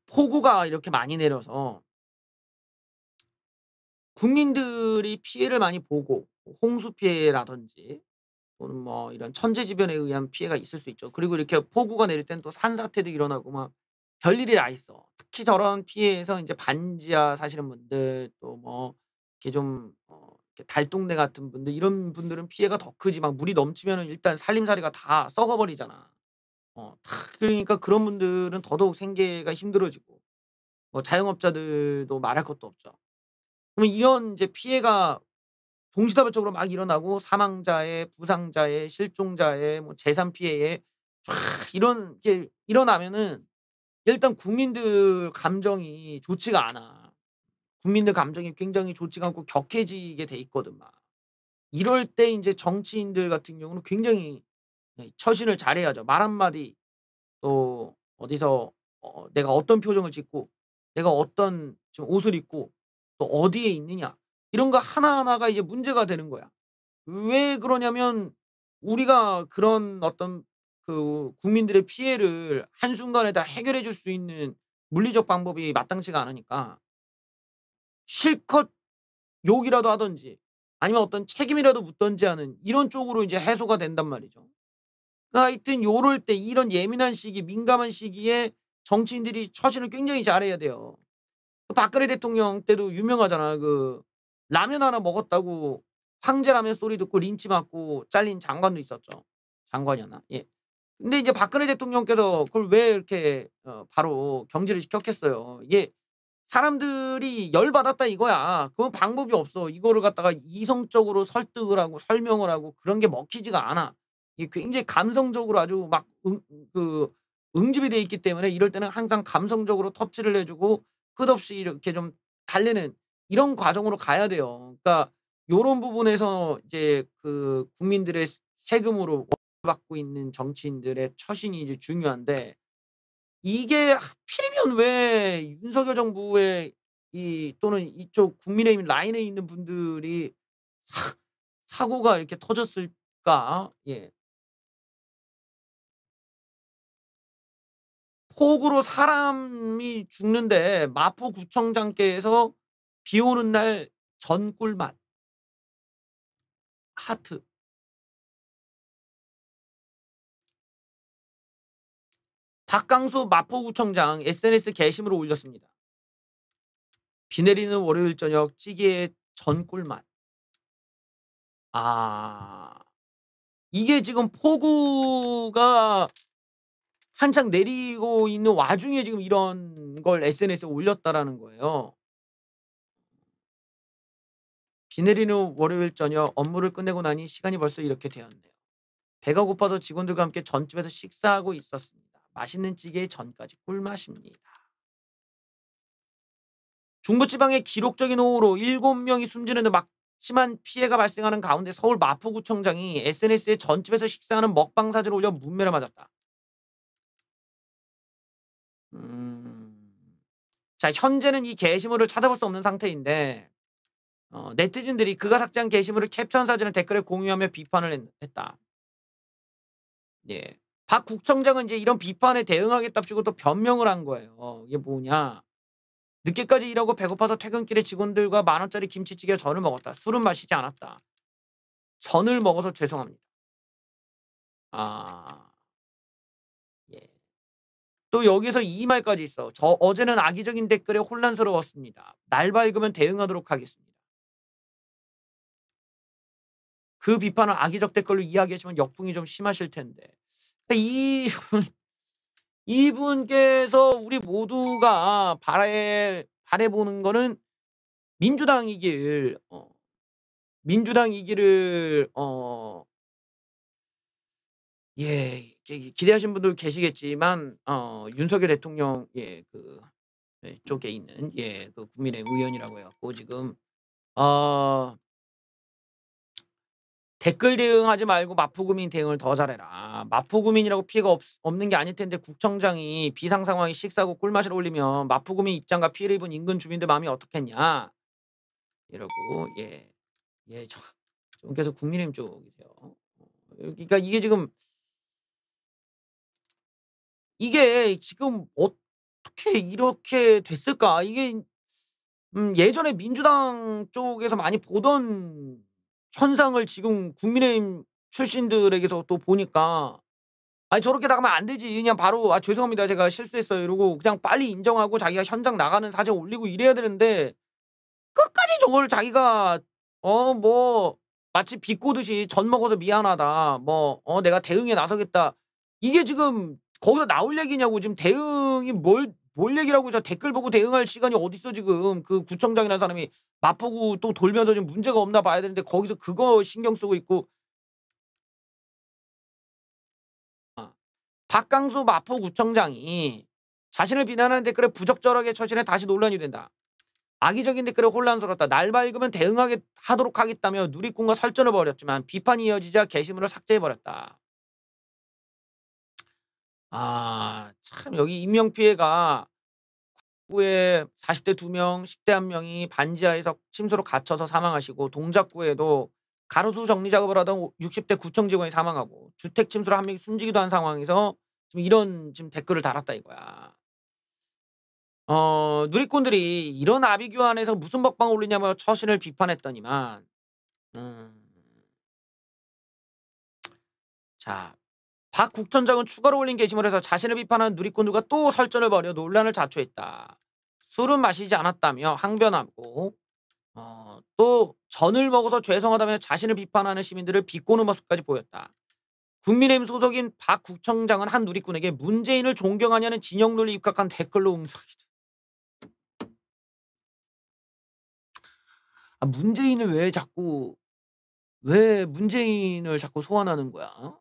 폭우가 이렇게 많이 내려서 국민들이 피해를 많이 보고 홍수 피해라든지 또는 뭐 이런 천재지변에 의한 피해가 있을 수 있죠. 그리고 이렇게 폭우가 내릴 땐 또 산사태도 일어나고 막 별일이 다 있어. 특히 저런 피해에서 인제 반지하 사시는 분들 또 뭐 이렇게 좀 이렇게 달동네 같은 분들 이런 분들은 피해가 더 크지 막 물이 넘치면은 일단 살림살이가 다 썩어 버리잖아. 다 그러니까 그런 분들은 더더욱 생계가 힘들어지고 뭐 자영업자들도 말할 것도 없죠. 그러면 이런 인제 피해가 동시다발적으로 막 일어나고 사망자의, 부상자의, 실종자의, 뭐 재산 피해의 촤 이런 게 일어나면은 일단 국민들 감정이 좋지가 않아. 국민들 감정이 굉장히 좋지가 않고 격해지게 돼 있거든 막. 이럴 때 인제 정치인들 같은 경우는 굉장히 처신을 잘해야죠. 말 한마디 또 어디서 내가 어떤 표정을 짓고 내가 어떤 지금 옷을 입고 또 어디에 있느냐 이런 거 하나하나가 이제 문제가 되는 거야. 왜 그러냐면 우리가 그런 어떤 그 국민들의 피해를 한순간에 다 해결해 줄 수 있는 물리적 방법이 마땅치가 않으니까 실컷 욕이라도 하든지 아니면 어떤 책임이라도 묻든지 하는 이런 쪽으로 이제 해소가 된단 말이죠. 그러니까 하여튼 요럴 때 이런 예민한 시기 민감한 시기에 정치인들이 처신을 굉장히 잘해야 돼요. 그 박근혜 대통령 때도 유명하잖아. 그 라면 하나 먹었다고 황제 라면 소리 듣고 린치 맞고 잘린 장관도 있었죠. 장관이었나? 예. 근데 이제 박근혜 대통령께서 그걸 왜 이렇게 바로 경질을 시켰겠어요. 이게 사람들이 열받았다 이거야. 그건 방법이 없어. 이거를 갖다가 이성적으로 설득을 하고 설명을 하고 그런 게 먹히지가 않아. 이게 굉장히 감성적으로 아주 막 그 응집이 돼 있기 때문에 이럴 때는 항상 감성적으로 터치를 해 주고 끝없이 이렇게 좀 달래는 이런 과정으로 가야 돼요. 그러니까 요런 부분에서 이제 그 국민들의 세금으로 받고 있는 정치인들의 처신이 이제 중요한데 이게 하필이면 왜 윤석열 정부의 이 또는 이쪽 국민의힘 라인에 있는 분들이 사 사고가 이렇게 터졌을까? 예. 폭우로 사람이 죽는데 마포구청장께서 비 오는 날 전꿀맛 하트. 박강수 마포구청장 SNS 게시물을 올렸습니다. "비 내리는 월요일 저녁 찌개에 전꿀맛." 아. 이게 지금 폭우가 한창 내리고 있는 와중에 지금 이런 걸 SNS에 올렸다라는 거예요. "비 내리는 월요일 저녁 업무를 끝내고 나니 시간이 벌써 이렇게 되었네요. 배가 고파서 직원들과 함께 전집에서 식사하고 있었습니다. 맛있는 찌개에 전까지 꿀맛입니다." 중부지방의 기록적인 호우로 7 명이 숨지는 등 막심한 피해가 발생하는 가운데 서울 마포구청장이 SNS에 전집에서 식사하는 먹방 사진을 올려 문매를 맞았다. 음. 자 현재는 이 게시물을 찾아볼 수 없는 상태인데 네티즌들이 그가 삭제한 게시물을 캡처한 사진을 댓글에 공유하며 비판을 했다. 예. 박 국청장은 이제 이런 비판에 대응하겠답시고 또 변명을 한 거예요. 이게 뭐냐. "늦게까지 일하고 배고파서 퇴근길에 직원들과 만 원짜리 김치찌개와 전을 먹었다. 술은 마시지 않았다. 전을 먹어서 죄송합니다." 아. 예. 또 여기서 이 말까지 있어. 어제는 악의적인 댓글에 혼란스러웠습니다. 날 밝으면 대응하도록 하겠습니다." 그 비판을 악의적 댓글로 이야기하시면 역풍이 좀 심하실 텐데. 이 이분께서 우리 모두가 바라보는 거는 민주당이길 민주당이기를 예 기대하시는 분들 계시겠지만 윤석열 대통령 쪽에 있는 그 국민의힘 의원이라고 해 갖고 지금 어 "댓글 대응하지 말고 마포구민 대응을 더 잘해라. 마포구민이라고 피해가 없는 게 아닐 텐데 구청장이 비상 상황에 식사하고 꿀맛을 올리면 마포구민 입장과 피해를 입은 인근 주민들 마음이 어떻겠냐." 이러고 예. 예 좀 계속 국민의힘 쪽이세요. 그러니까 이게 지금 이게 지금 어떻게 이렇게 됐을까? 이게 예전에 민주당 쪽에서 많이 보던 현상을 지금 국민의힘 출신들에게서 또 보니까 '아니 저렇게 나가면 안 되지.' 그냥 바로 "아 죄송합니다. 제가 실수했어요." 이러고 그냥 빨리 인정하고 자기가 현장 나가는 사진 올리고 이래야 되는데 끝까지 저거를 자기가 뭐 마치 비꼬듯이 "젖 먹어서 미안하다." 뭐 "내가 대응에 나서겠다." 이게 지금 거기서 나올 얘기냐고. 지금 대응이 뭘 얘기를 하고 저 댓글 보고 대응할 시간이 어딨어 지금. 그 구청장이라는 사람이 마포구 또 돌면서 좀 문제가 없나 봐야 되는데 거기서 그거 신경 쓰고 있고. 아 박강수 마포구청장이 자신을 비난하는 댓글에 부적절하게 처신해 다시 논란이 된다. 악의적인 댓글에 혼란스럽다. 날 밝으면 대응하게 하도록 하겠다며 누리꾼과 설전을 벌였지만 비판이 이어지자 게시물을 삭제해 버렸다. 참 여기 인명 피해가 구에 40대 2 명, 10대 1 명이 반지하에서 침수로 갇혀서 사망하시고 동작구에도 가로수 정리 작업을 하던 60대 구청 직원이 사망하고 주택 침수로 한 명이 숨지기도 한 상황에서 지금 이런 지금 댓글을 달았다 이거야. 누리꾼들이 "이런 아비규환에서 무슨 먹방 올리냐."며 처신을 비판했더니만 음 자 박 국천장은 추가로 올린 게시물에서 자신을 비판하는 누리꾼들과 또 설전을 벌여 논란을 자초했다. 술은 마시지 않았다며 항변하고 또 "전을 먹어서 죄송하다며 자신을 비판하는 시민들을 비꼬는 모습까지 보였다." 국민의힘 소속인 박 국청장은 한 누리꾼에게 문재인을 존경하냐는 진영 논리에 입각한 댓글로 응수하기도. 문재인을 왜 문재인을 자꾸 소환하는 거야?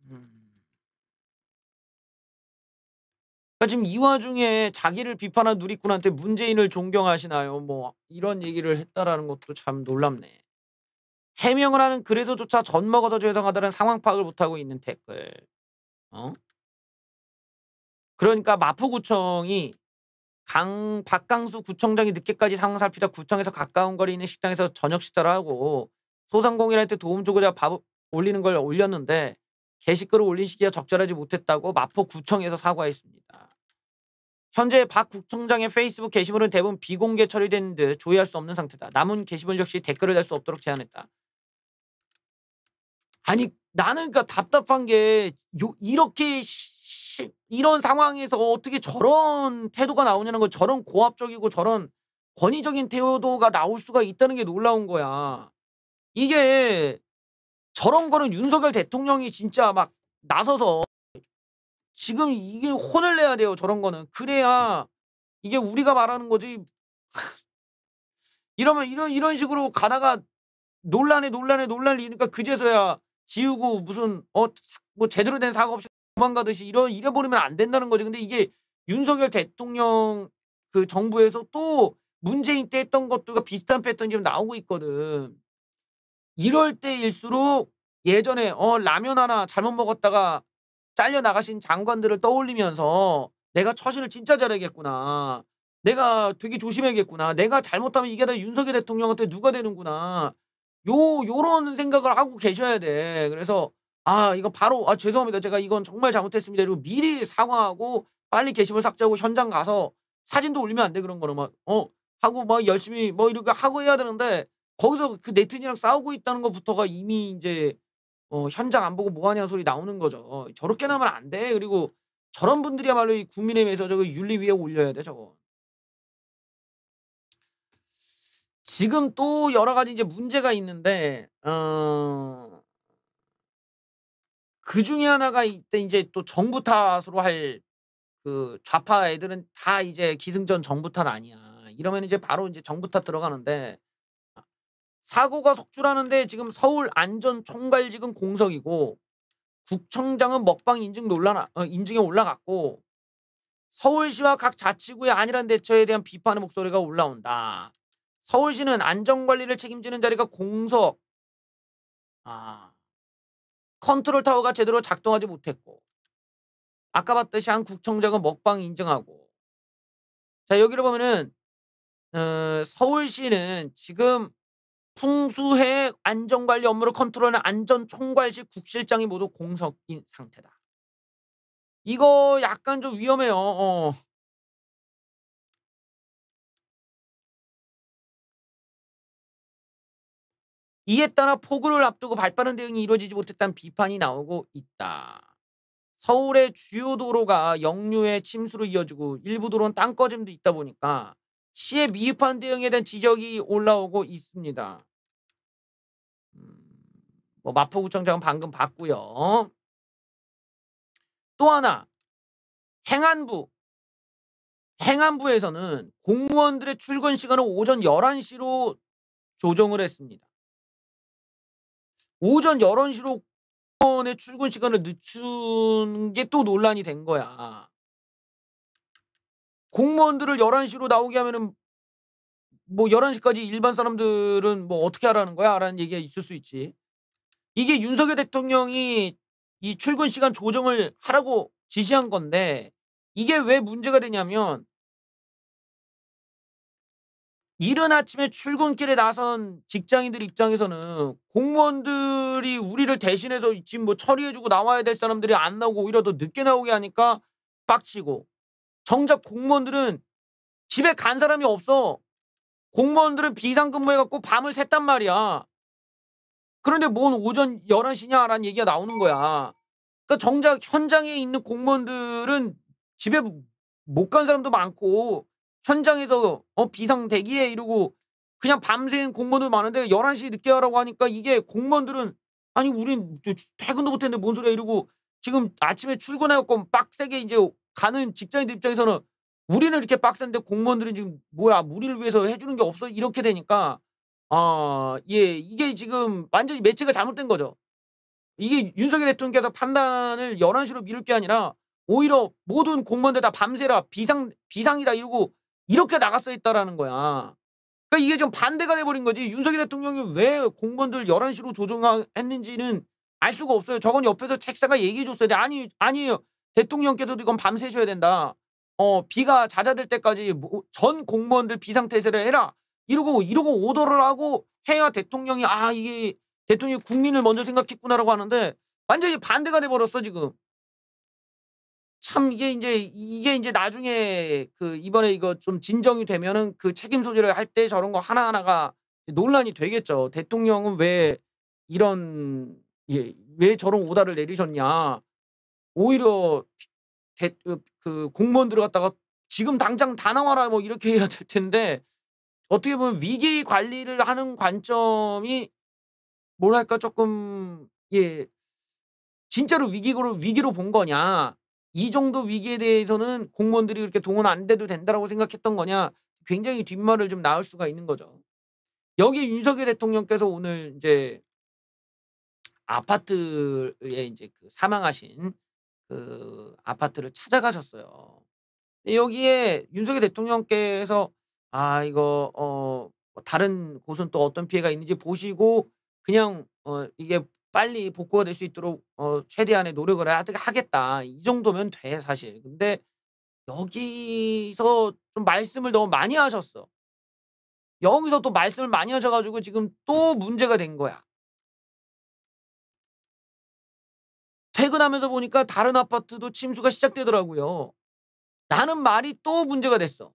음. 그러니까 지금 이 와중에 자기를 비판한 누리꾼한테 "문재인을 존경하시나요?" 뭐 이런 얘기를 했다라는 것도 참 놀랍네. 해명을 하는 글에서조차 젖 먹어서 죄송하다는 상황 파악을 못하고 있는 댓글. 어? 그러니까 마포구청이 강 박강수 구청장이 늦게까지 상황 살피다 구청에서 가까운 거리에 있는 식당에서 저녁 식사를 하고 소상공인한테 도움 주고자 밥 올리는 걸 올렸는데 게시글을 올린 시기가 적절하지 못했다고 마포구청에서 사과했습니다. 현재 박 구청장의 페이스북 게시물은 대부분 비공개 처리된 듯 조회할 수 없는 상태다. 남은 게시물 역시 댓글을 달 수 없도록 제한했다. 아니 나는 그러니까 답답한 게 이렇게 이런 상황에서 어떻게 저런 태도가 나오냐는 거. 저런 고압적이고 저런 권위적인 태도가 나올 수가 있다는 게 놀라운 거야. 이게 저런 거는 윤석열 대통령이 진짜 막 나서서 지금 이게 혼을 내야 돼요, 저런 거는. 그래야 이게 우리가 말하는 거지. 이러면 이런 식으로 가다가 논란에 일으니까 그제서야 지우고 무슨 뭐 제대로 된 사과 없이 도망가듯이 이래 버리면 안 된다는 거지. 근데 이게 윤석열 대통령 그 정부에서 또 문재인 때 했던 것들과 비슷한 패턴이 지금 나오고 있거든. 이럴 때일수록 예전에 라면 하나 잘못 먹었다가 잘려 나가신 장관들을 떠올리면서 '내가 처신을 진짜 잘해야겠구나. 내가 되게 조심해야겠구나. 내가 잘못하면 이게 다 윤석열 대통령한테 누가 되는구나.' 요런 생각을 하고 계셔야 돼. 그래서 이거 바로 "아 죄송합니다. 제가 이건 정말 잘못했습니다." 이러고 미리 사과하고 빨리 게시물 삭제하고 현장 가서 사진도 올리면 안 돼 그런 거는 막 하고 막 열심히 뭐 이렇게 하고 해야 되는데 거기서 그 네티즌이랑 싸우고 있다는 것부터가 이미 인제 현장 안 보고 뭐 하냐는 소리 나오는 거죠. 저렇게 나오면 안 돼. 그리고 저런 분들이야말로 이 국민의힘에서 저거 윤리 위에 올려야 돼 저거. 지금 또 여러 가지 이제 문제가 있는데 그중에 하나가 이때 인제 또 정부 탓으로 할 그 좌파 애들은 다 이제 "기승전 정부 탓 아니야." 이러면 이제 바로 인제 정부 탓 들어가는데 사고가 속출하는데 지금 서울 안전총괄직은 공석이고 구청장은 먹방 인증 논란 인증에 올라갔고 서울시와 각 자치구의 안일한 대처에 대한 비판의 목소리가 올라온다. 서울시는 안전관리를 책임지는 자리가 공석. 아 컨트롤 타워가 제대로 작동하지 못했고 아까 봤듯이 한 구청장은 먹방 인증하고 자 여기를 보면은 서울시는 지금 풍수해 안전관리 업무를 컨트롤하는 안전총괄실 국실장이 모두 공석인 상태다. 이거 약간 좀 위험해요. 이에 따라 폭우를 앞두고 발빠른 대응이 이루어지지 못했다는 비판이 나오고 있다. 서울의 주요 도로가 역류의 침수로 이어지고 일부 도로는 땅꺼짐도 있다 보니까 시의 미흡한 대응에 대한 지적이 올라오고 있습니다. 뭐 마포구청장은 방금 봤고요. 또 하나 행안부. 행안부에서는 공무원들의 출근 시간을 오전 11시로 조정을 했습니다. 오전 11시로 공무원의 출근 시간을 늦춘 게 또 논란이 된 거야. 공무원들을 11시로 나오게 하면은 뭐 11시까지 일반 사람들은 뭐 어떻게 하라는 거야? 라는 얘기가 있을 수 있지. 이게 윤석열 대통령이 이 출근 시간 조정을 하라고 지시한 건데 이게 왜 문제가 되냐면 이른 아침에 출근길에 나선 직장인들 입장에서는 공무원들이 우리를 대신해서 지금 뭐 처리해 주고 나와야 될 사람들이 안 나오고 오히려 더 늦게 나오게 하니까 빡치고 정작 공무원들은 집에 간 사람이 없어. 공무원들은 비상근무해 갖고 밤을 샜단 말이야. 그런데 뭔 오전 11시냐라는 얘기가 나오는 거야. 그러니까 정작 현장에 있는 공무원들은 집에 못 간 사람도 많고 현장에서 비상 대기해 이러고 그냥 밤새는 공무원도 많은데 11시 늦게 하라고 하니까 이게 공무원들은 아니 우린 퇴근도 못 했는데 뭔 소리야 이러고 지금 아침에 출근해 갖고 빡세게 이제 가는 직장인들 입장에서는 우리는 이렇게 빡센데 공무원들은 지금 뭐야 우리를 위해서 해 주는 게 없어 이렇게 되니까 예 이게 지금 완전히 매체가 잘못된 거죠. 이게 윤석열 대통령께서 판단을 11시로 미룰 게 아니라 오히려 모든 공무원들 다 밤새라 비상이다 이러고 이렇게 나갔어야 했다라는 거야. 그러니까 이게 좀 반대가 돼 버린 거지. 윤석열 대통령이 왜 공무원들 11시로 조정했는지는 알 수가 없어요. 저건 옆에서 책사가 얘기해 줬어야 돼. 아니에요. 대통령께서도 이건 밤새셔야 된다. 비가 잦아들 때까지 뭐 전 공무원들 비상태세를 해라. 이러고 오더를 하고 해야 대통령이 이게 대통령이 국민을 먼저 생각했구나라고 하는데 완전히 반대가 돼 버렸어 지금. 참 이게 인제 나중에 그 이번에 이거 좀 진정이 되면은 그 책임 소재를 할 때 저런 거 하나하나가 논란이 되겠죠. 대통령은 왜 이런 왜 저런 오다를 내리셨냐. 오히려 그 공무원들을 갖다가 "지금 당장 다 나와라." 뭐 이렇게 해야 될 텐데 어떻게 보면 위기 관리를 하는 관점이 뭐랄까 쪼끔 진짜로 위기로 본 거냐. 이 정도 위기에 대해서는 공무원들이 그렇게 동원 안 돼도 된다라고 생각했던 거냐. 굉장히 뒷말을 좀 낳을 수가 있는 거죠. 여기에 윤석열 대통령께서 오늘 인제 아파트에 인제 그 사망하신 그 아파트를 찾아가셨어요. 근데 여기에 윤석열 대통령께서 이거 뭐 다른 곳은 또 어떤 피해가 있는지 보시고 그냥 이게 빨리 복구가 될 수 있도록 최대한의 노력을 하겠다. 이 정도면 돼 사실. 근데 여기서 좀 말씀을 너무 많이 하셨어. 여기서 또 말씀을 많이 하셔 가지고 지금 또 문제가 된 거야. 퇴근하면서 보니까 다른 아파트도 침수가 시작되더라고요. 라는 말이 또 문제가 됐어.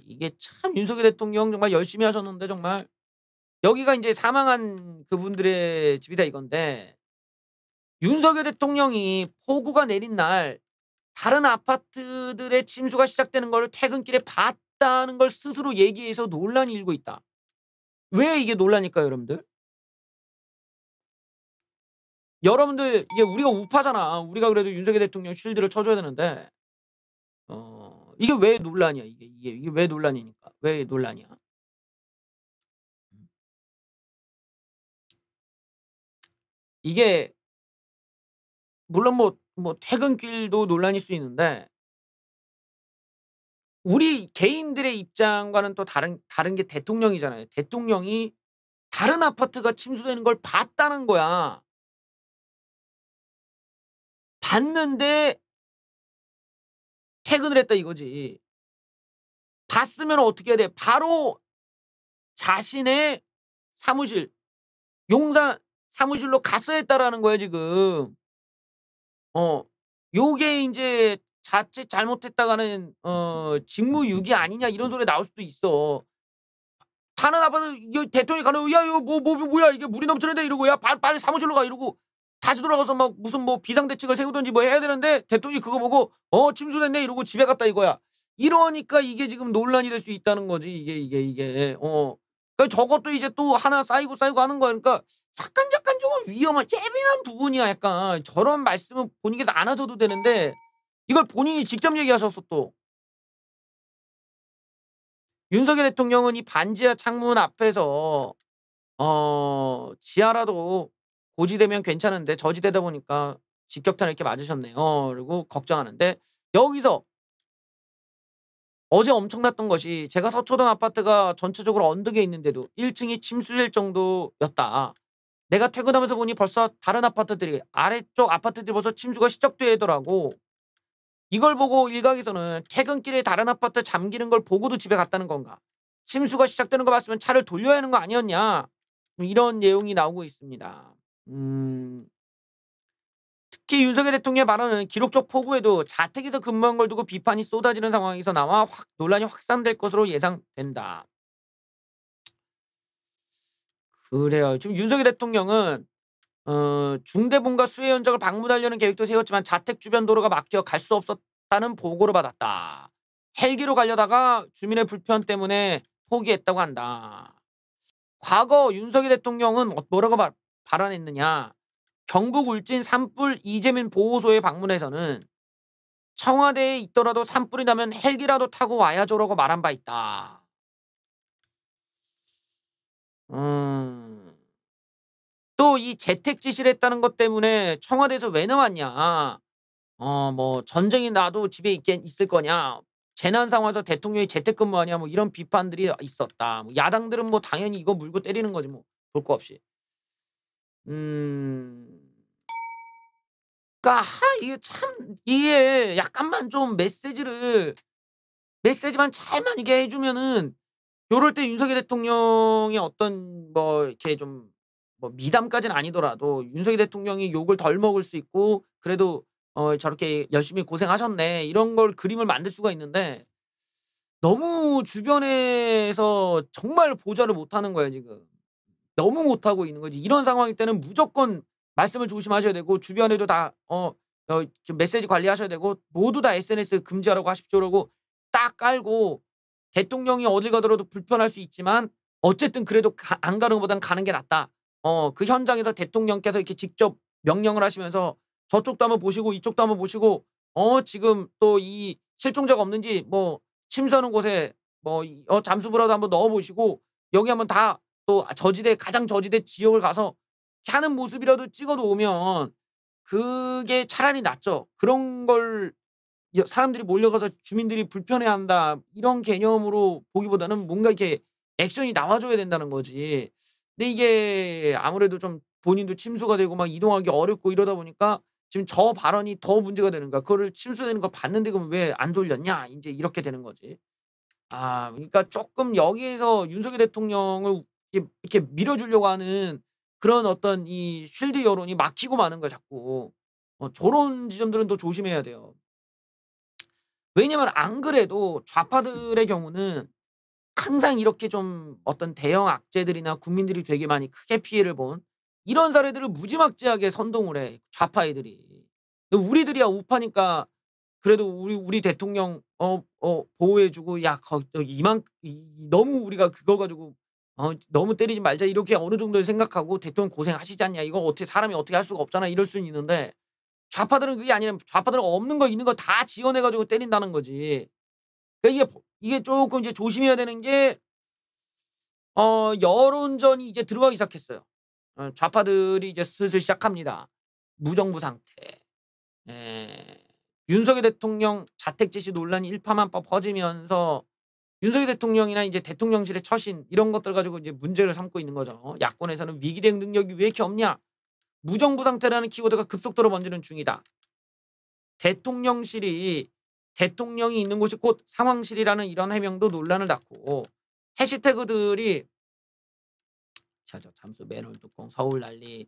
이게 참 윤석열 대통령 정말 열심히 하셨는데 정말 여기가 인제 사망한 그분들의 집이다 이건데 윤석열 대통령이 폭우가 내린 날 다른 아파트들의 침수가 시작되는 거를 퇴근길에 봤다는 걸 스스로 얘기해서 논란이 일고 있다. 왜 이게 논란일까요 여러분들? 여러분들 이게 우리가 우파잖아. 우리가 그래도 윤석열 대통령 쉴드를 쳐 줘야 되는데 이게 왜 논란이야 이게 왜 논란이니까. 왜 논란이야? 음. 이게 물론 뭐 퇴근길도 논란일 수 있는데 우리 개인들의 입장과는 또 다른 게 대통령이잖아요. 대통령이 다른 아파트가 침수되는 걸 봤다는 거야. 봤는데 퇴근을 했다 이거지. 봤으면 어떻게 해야 돼? 바로 자신의 사무실 용산 사무실로 갔어야 했다라는 거예요 지금. 어. 요게 인제 자칫 잘못했다가는 직무유기 아니냐 이런 소리 나올 수도 있어. 다른 아빠는 이게 대통령이 가는 "야 이거 뭐야 이게 물이 넘치는데." 이러고 "야 빨리 사무실로 가." 이러고 다시 돌아가서 막 무슨 뭐 비상대책을 세우든지 뭐 해야 되는데 대통령이 그거 보고 "어 침수됐네." 이러고 집에 갔다 이거야. 이러니까 이게 지금 논란이 될 수 있다는 거지 이게. 그러니까 저것도 이제 또 하나 쌓이고 하는 거야. 그러니까 약간 쪼금 위험한 예민한 부분이야 약간. 저런 말씀은 본인께서 안 하셔도 되는데 이걸 본인이 직접 얘기하셨어 또. 윤석열 대통령은 이 반지하 창문 앞에서 지하라도 고지되면 괜찮은데 저지되다 보니까 직격탄을 이렇게 맞으셨네요. 그리고 걱정하는데 여기서 어제 엄청났던 것이 제가 서초동 아파트가 전체적으로 언덕에 있는데도 1 층이 침수될 정도였다. 내가 퇴근하면서 보니 벌써 다른 아파트들이 아래쪽 아파트들이 벌써 침수가 시작되더라고. 이걸 보고 일각에서는 퇴근길에 다른 아파트 잠기는 걸 보고도 집에 갔다는 건가? 침수가 시작되는 거 봤으면 차를 돌려야 하는 거 아니었냐? 이런 내용이 나오고 있습니다. 음. 특히 윤석열 대통령의 발언은 기록적 폭우에도 자택에서 근무한 걸 두고 비판이 쏟아지는 상황에서 나와 논란이 확산될 것으로 예상된다. 그래요. 지금 윤석열 대통령은 중대본과 수해 현장을 방문하려는 계획도 세웠지만 자택 주변 도로가 막혀 갈 수 없었다는 보고를 받았다. 헬기로 가려다가 주민의 불편 때문에 포기했다고 한다. 과거 윤석열 대통령은 뭐라고 발언했느냐. 경북 울진 산불 이재민 보호소에 방문해서는 청와대에 있더라도 산불이 나면 헬기라도 타고 와야죠라고 말한 바 있다. 음. 또 이 재택 지시를 했다는 것 때문에 청와대에서 왜 나왔냐. 뭐 "전쟁이 나도 집에 있을 거냐. 재난 상황에서 대통령이 재택근무하냐." 뭐 이런 비판들이 있었다. 뭐 야당들은 뭐 당연히 이거 물고 때리는 거지 뭐 볼 거 없이. 음. 그러니까 이게 참 이게 약간만 좀 메시지만 잘만 이게 해 주면은 요럴 때 윤석열 대통령의 어떤 뭐 이렇게 좀 뭐 미담까지는 아니더라도 윤석열 대통령이 욕을 덜 먹을 수 있고 그래도 '저렇게 열심히 고생하셨네.' 이런 걸 그림을 만들 수가 있는데 너무 주변에서 정말 보좌를 못하는 거예요 지금. 너무 못하고 있는 거지. 이런 상황일 때는 무조건 말씀을 조심하셔야 되고 주변에도 다 좀 메시지 관리하셔야 되고 모두 다 SNS 금지하라고 하십시오라고 딱 깔고 대통령이 어딜 가더라도 불편할 수 있지만 어쨌든 그래도 안 가는 것보단 가는 게 낫다. 그 현장에서 대통령께서 이렇게 직접 명령을 하시면서 저쪽도 한번 보시고 이쪽도 한번 보시고 지금 또 이 실종자가 없는지 뭐 침수하는 곳에 뭐 잠수부라도 한번 넣어 보시고 여기 한번 다 또 가장 저지대 지역을 가서 이렇게 하는 모습이라도 찍어 놓으면 그게 차라리 낫죠. 그런 걸 사람들이 몰려가서 주민들이 불편해한다 이런 개념으로 보기보다는 뭔가 이렇게 액션이 나와 줘야 된다는 거지. 근데 이게 아무래도 좀 본인도 침수가 되고 막 이동하기 어렵고 이러다 보니까 지금 저 발언이 더 문제가 되는 거야. 그거를 침수되는 거 봤는데 그럼 왜 안 돌렸냐 인제 이렇게 되는 거지. 그러니까 쪼끔 여기에서 윤석열 대통령을 이렇게 밀어 주려고 하는 그런 어떤 이 쉴드 여론이 막히고 마는 거야 자꾸. 저런 지점들은 또 조심해야 돼요. 왜냐면 안 그래도 좌파들의 경우는 항상 이렇게 좀 어떤 대형 악재들이나 국민들이 되게 많이 크게 피해를 본 이런 사례들을 무지막지하게 선동을 해 좌파 애들이. 근데 우리들이야 우파니까 그래도 우리 대통령 보호해 주고 "야 거 이만 이 너무 우리가 그거 가지고 너무 때리지 말자." 이렇게 어느 정도 생각하고 "대통령 고생하시지 않냐. 이거 어떻게 사람이 어떻게 할 수가 없잖아." 이럴 수는 있는데 좌파들은 그게 아니라 좌파들은 없는 거 있는 거 다 지어내 가지고 때린다는 거지. 그러니까 이게 쪼끔 이제 조심해야 되는 게 여론전이 이제 들어가기 시작했어요. 좌파들이 이제 슬슬 시작합니다. 무정부 상태. 예. 윤석열 대통령 자택 지시 논란이 일파만파 퍼지면서 윤석열 대통령이나 이제 대통령실의 처신 이런 것들 가지고 이제 문제를 삼고 있는 거죠. 야권에서는 "위기 대응 능력이 왜 이렇게 없냐?" 무정부 상태라는 키워드가 급속도로 번지는 중이다. 대통령실이 대통령이 있는 곳이 곧 상황실이라는 이런 해명도 논란을 낳고 해시태그들이 잠수 맨홀 뚜껑 서울 난리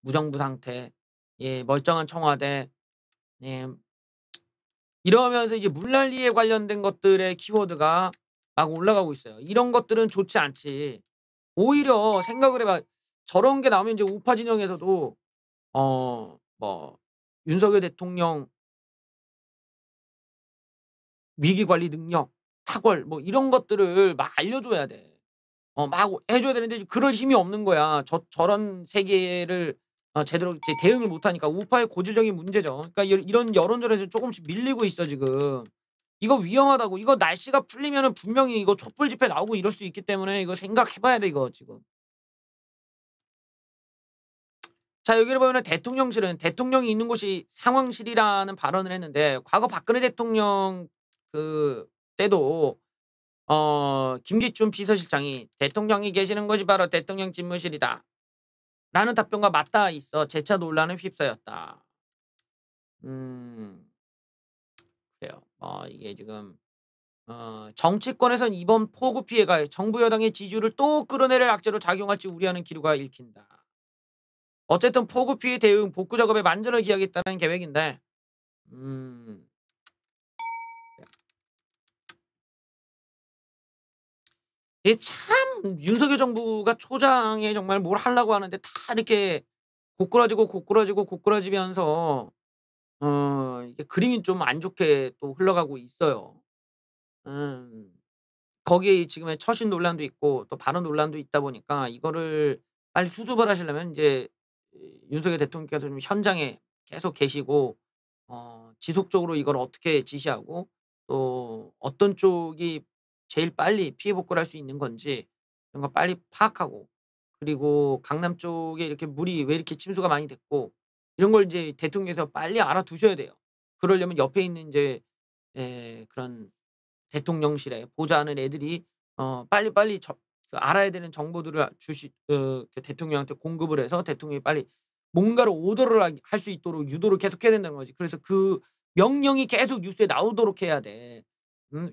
무정부 상태, 예 멀쩡한 청와대, 예 이러면서 이제 물난리에 관련된 것들의 키워드가 막 올라가고 있어요. 이런 것들은 좋지 않지. 오히려 생각을 해 봐. 저런 게 나오면 이제 우파 진영에서도 뭐 윤석열 대통령 위기 관리 능력, 탁월 뭐 이런 것들을 막 알려줘야 돼. 막 해 줘야 되는데 그럴 힘이 없는 거야. 저런 세계를 제대로 이제 대응을 못 하니까 우파의 고질적인 문제죠. 그러니까 이런 여론전에서 쪼금씩 밀리고 있어 지금. 이거 위험하다고. 이거 날씨가 풀리면은 분명히 이거 촛불 집회 나오고 이럴 수 있기 때문에 이거 생각해 봐야 돼 이거 지금. 자 여기를 보면은 대통령실은 대통령이 있는 곳이 상황실이라는 발언을 했는데 과거 박근혜 대통령 때도 김기춘 비서실장이 "대통령이 계시는 곳이 바로 대통령 집무실이다." 라는 답변과 맞닿아 있어 재차 논란에 휩싸였다. 음 그래요. 이게 지금 정치권에선 이번 폭우 피해가 정부 여당의 지지율을 또 끌어내릴 악재로 작용할지 우려하는 기류가 읽힌다. 어쨌든 폭우 피해 대응 복구 작업에 만전을 기하겠다는 계획인데 음 이게 참 윤석열 정부가 초장에 정말 뭘 하려고 하는데 다 이렇게 고꾸라지고, 고꾸라지고, 고꾸라지면서 이게 그림이 좀 안 좋게 또 흘러가고 있어요. 음. 거기에 지금의 처신 논란도 있고 또 발언 논란도 있다 보니까 이거를 빨리 수습을 하시려면 인제 윤석열 대통령께서 좀 현장에 계속 계시고 지속적으로 이걸 어떻게 지시하고 또 어떤 쪽이 제일 빨리 피해 복구를 할 수 있는 건지 이런 거 빨리 파악하고 그리고 강남 쪽에 이렇게 물이 왜 이렇게 침수가 많이 됐고 이런 걸 이제 대통령께서 빨리 알아두셔야 돼요. 그러려면 옆에 있는 인제 그런 대통령실에 보좌하는 애들이 빨리빨리 알아야 되는 정보들을 대통령한테 공급을 해서 대통령이 빨리 뭔가를 오더를 할 수 있도록 유도를 계속해야 된다는 거지. 그래서 그 명령이 계속 뉴스에 나오도록 해야 돼.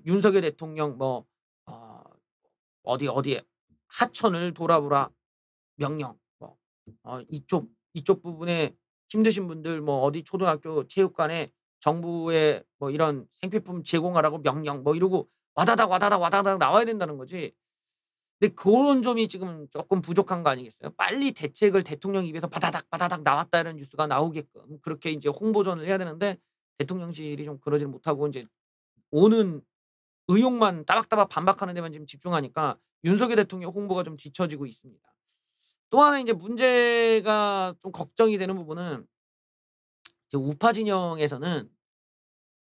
윤석열 대통령 어 어디에 하천을 돌아보라 명령 이쪽 부분에 힘드신 분들 뭐 어디 초등학교 체육관에 정부의 뭐 이런 생필품 제공하라고 명령 뭐 이러고 와다닥, 와다닥, 와다닥 나와야 된다는 거지. 근데 고런 점이 지금 쪼끔 부족한 거 아니겠어요? 빨리 대책을 대통령 입에서 바다닥, 바다닥 나왔다는 뉴스가 나오게끔 그렇게 인제 홍보전을 해야 되는데 대통령실이 좀 그러지를 못하고 인제 오는 의혹만 따박따박 반박하는 데만 지금 집중하니까 윤석열 대통령 홍보가 좀 뒤처지고 있습니다. 또 하나 인제 문제가 좀 걱정이 되는 부분은 이제 우파 진영에서는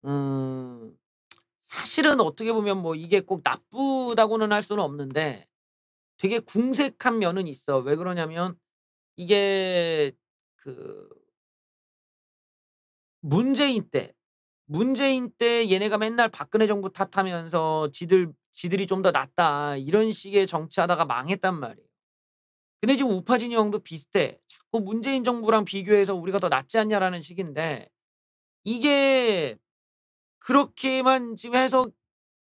음 사실은 어떻게 보면 뭐 이게 꼭 나쁘다고는 할 수는 없는데 되게 궁색한 면은 있어. 왜 그러냐면 이게 그 문재인 때 문재인 때 얘네가 맨날 박근혜 정부 탓하면서 지들이 좀 더 낫다 이런 식의 정치하다가 망했단 말이에요. 근데 지금 우파 진영도 비슷해. 자꾸 문재인 정부랑 비교해서 "우리가 더 낫지 않냐."라는 식인데 이게 그렇게만 지금 해서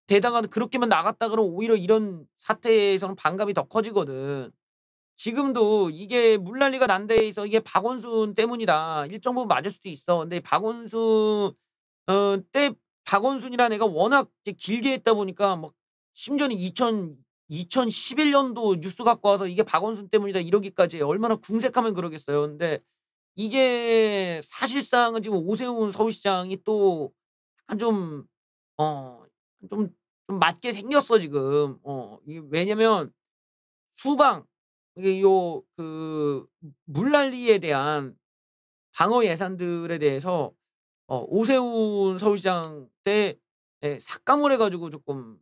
대당하는 그렇게만 나갔다 그러면 오히려 이런 사태에서는 반감이 더 커지거든. 지금도 이게 물난리가 난 데에서 이게 박원순 때문이다. 일정 부분 맞을 수도 있어. 근데 박원순이라는 애가 워낙 이제 길게 했다 보니까 막 심지어는 2011 년도 뉴스 갖고 와서 "이게 박원순 때문이다." 이러기까지 얼마나 궁색하면 그러겠어요. 근데 이게 사실상은 지금 오세훈 서울시장이 또 약간 어 좀 맞게 생겼어 지금. 이게 왜냐면 수방 이게 물난리에 대한 방어 예산들에 대해서 오세훈 서울시장 때 삭감을 해 가지고 쪼끔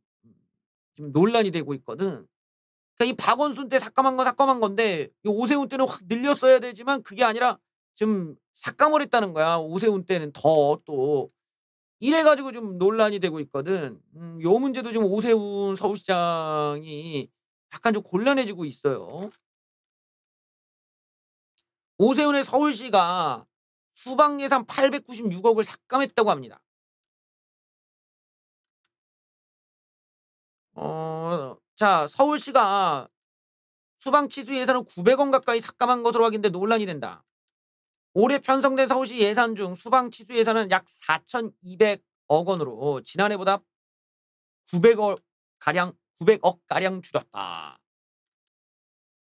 지금 논란이 되고 있거든. 그러니까 이 박원순 때 삭감한 건 삭감한 건데 이 오세훈 때는 확 늘렸어야 되지만 그게 아니라 지금 삭감을 했다는 거야. 오세훈 때는 더 또. 이래 가지고 좀 논란이 되고 있거든. 요 문제도 지금 오세훈 서울시장이 약간 좀 곤란해지고 있어요. 오세훈의 서울시가 수방 예산 896 억을 삭감했다고 합니다. 자 서울시가 수방 치수 예산을 900원 가까이 삭감한 것으로 확인돼 논란이 된다. 올해 편성된 서울시 예산 중 수방 치수 예산은 약 4,200억 원으로 지난해보다 900억 가량 900억 가량 줄었다.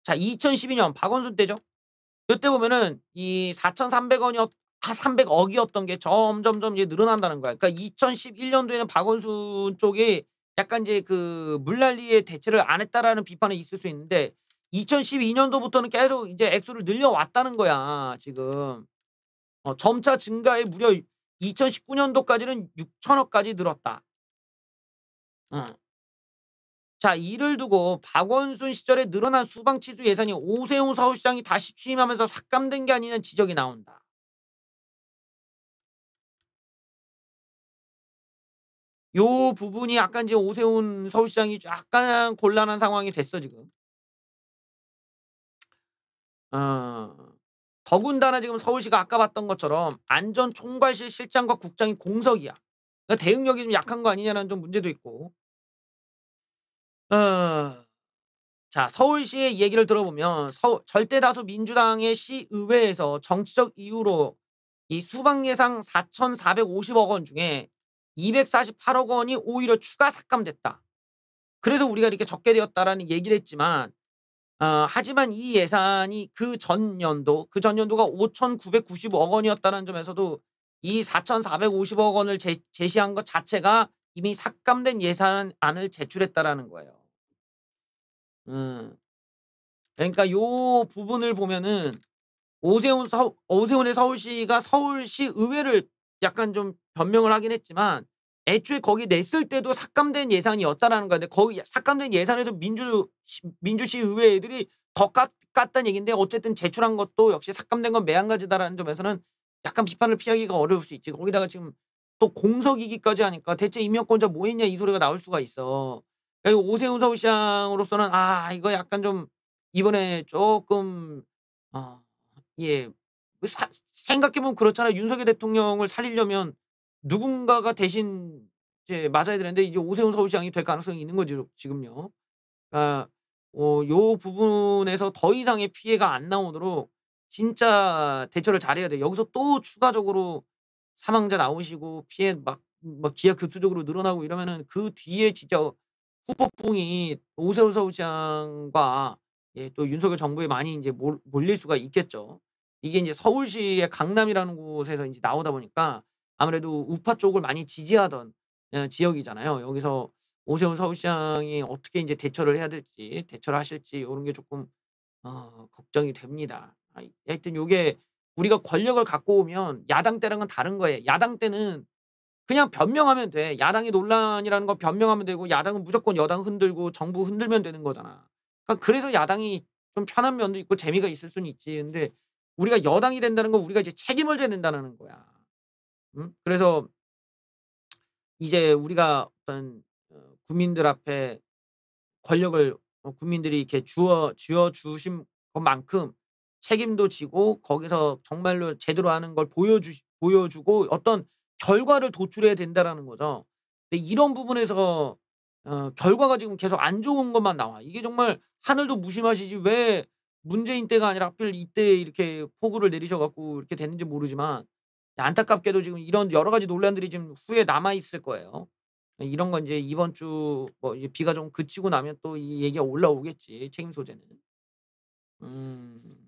자, 2012년 박원순 때죠. 요때 보면은 이 4,300억 원이었 300억 이었던 게 점점점 이제 늘어난다는 거야. 그러니까 2011 년도에는 박원순 쪽이 약간 이제 그 물난리에 대처를 안 했다라는 비판이 있을 수 있는데 2012 년도부터는 계속 이제 액수를 늘려왔다는 거야 지금. 점차 증가해 무려 2019 년도까지는 6천억 까지 늘었다. 어. 자, 이를 두고 박원순 시절에 늘어난 수방치수 예산이 오세훈 서울시장이 다시 취임하면서 삭감된 게 아니냐는 지적이 나온다. 요 부분이 약간 이제 오세훈 서울시장이 약간 곤란한 상황이 됐어 지금. 어. 더군다나 지금 서울시가 아까 봤던 것처럼 안전총괄실 실장과 국장이 공석이야. 그러니까 대응력이 좀 약한 거 아니냐는 좀 문제도 있고. 어. 자, 서울시의 얘기를 들어보면 절대 다수 민주당의 시의회에서 정치적 이유로 이 수방 예상 4,450억 원 중에 248억 원이 오히려 추가 삭감됐다. 그래서 우리가 이렇게 적게 되었다라는 얘기를 했지만 하지만 이 예산이 그 전년도가 5,990억 원이었다는 점에서도 이 4,450억 원을 제시한 것 자체가 이미 삭감된 예산안을 제출했다라는 거예요. 음. 그러니까 요 부분을 보면은 오세훈의 서울시가 서울시 의회를 약간 좀 변명을 하긴 했지만 애초에 거기 냈을 때도 삭감된 예산이었다라는 거야. 근데 거기 삭감된 예산에서 민주시 의회 애들이 더 깠다는 얘긴데 어쨌든 제출한 것도 역시 삭감된 건 매한가지다라는 점에서는 약간 비판을 피하기가 어려울 수 있지. 거기다가 지금 또 공석이기까지 하니까 "대체 임명권자 뭐 했냐." 이 소리가 나올 수가 있어. 그러니까 오세훈 서울시장으로서는 이거 약간 좀 이번에 쪼끔 어 예. 생각해 보면 그렇잖아요. 윤석열 대통령을 살리려면 누군가가 대신 이제 맞아야 되는데 이제 오세훈 서울시장이 될 가능성이 있는 거죠 지금요. 그러니까 요 부분에서 더 이상의 피해가 안 나오도록 진짜 대처를 잘해야 돼요. 여기서 또 추가적으로 사망자 나오시고 피해 막 기하급수적으로 늘어나고 이러면은 그 뒤에 진짜 후폭풍이 오세훈 서울시장과 또 윤석열 정부에 많이 인제 몰릴 수가 있겠죠. 이게 인제 서울시의 강남이라는 곳에서 인제 나오다 보니까 아무래도 우파 쪽을 많이 지지하던 지역이잖아요. 여기서 오세훈 서울시장이 어떻게 인제 대처를 해야 될지 대처를 하실지 요런 게 쪼끔 걱정이 됩니다. 하여튼 요게 우리가 권력을 갖고 오면 야당 때랑은 다른 거예요. 야당 때는 그냥 변명하면 돼. 야당의 논란이라는 거 변명하면 되고 야당은 무조건 여당 흔들고 정부 흔들면 되는 거잖아. 그러니까 그래서 야당이 좀 편한 면도 있고 재미가 있을 수는 있지. 근데 우리가 여당이 된다는 건 우리가 이제 책임을 져야 된다는 거야. 그래서 이제 우리가 어떤 국민들 앞에 권력을 국민들이 이렇게 쥐어 주신 것만큼 책임도 지고 거기서 정말로 제대로 하는 걸 보여주고 어떤 결과를 도출해야 된다라는 거죠. 근데 이런 부분에서 결과가 지금 계속 안 좋은 것만 나와. 이게 정말 하늘도 무심하시지 왜 문재인 때가 아니라 하필 이때 이렇게 폭우를 내리셔 갖고 이렇게 됐는지 모르지만 안타깝게도 지금 이런 여러 가지 논란들이 지금 후에 남아 있을 거예요. 이런 건 이제 이번 주 뭐 이제 비가 좀 그치고 나면 또 이 얘기가 올라오겠지, 책임 소재는. 음.